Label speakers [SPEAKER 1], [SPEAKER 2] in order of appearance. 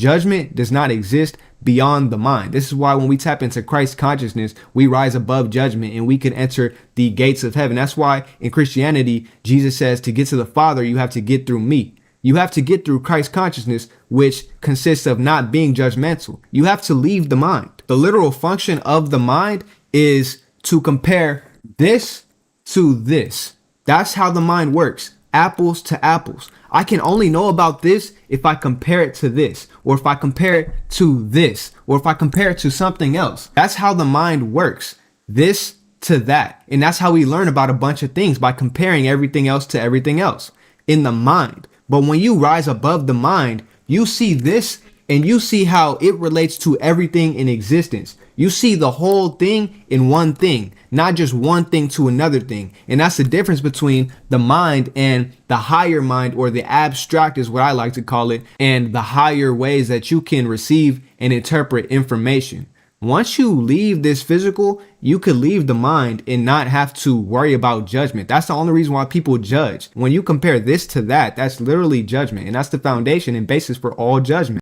[SPEAKER 1] Judgment does not exist beyond the mind. This is why when we tap into Christ consciousness, we rise above judgment and we can enter the gates of heaven. That's why in Christianity, Jesus says to get to the Father, you have to get through me. You have to get through Christ consciousness, which consists of not being judgmental. You have to leave the mind. The literal function of the mind is to compare this to this. That's how the mind works. Apples to apples. I can only know about this if I compare it to this, or if I compare it to this, or if I compare it to something else. That's how the mind works. This to that. And that's how we learn about a bunch of things, by comparing everything else to everything else in the mind. But when you rise above the mind, you see this and you see how it relates to everything in existence. You see the whole thing in one thing, not just one thing to another thing. And that's the difference between the mind and the higher mind, or the abstract is what I like to call it, and the higher ways that you can receive and interpret information. Once you leave this physical, you could leave the mind and not have to worry about judgment. That's the only reason why people judge. When you compare this to that, that's literally judgment. And that's the foundation and basis for all judgment.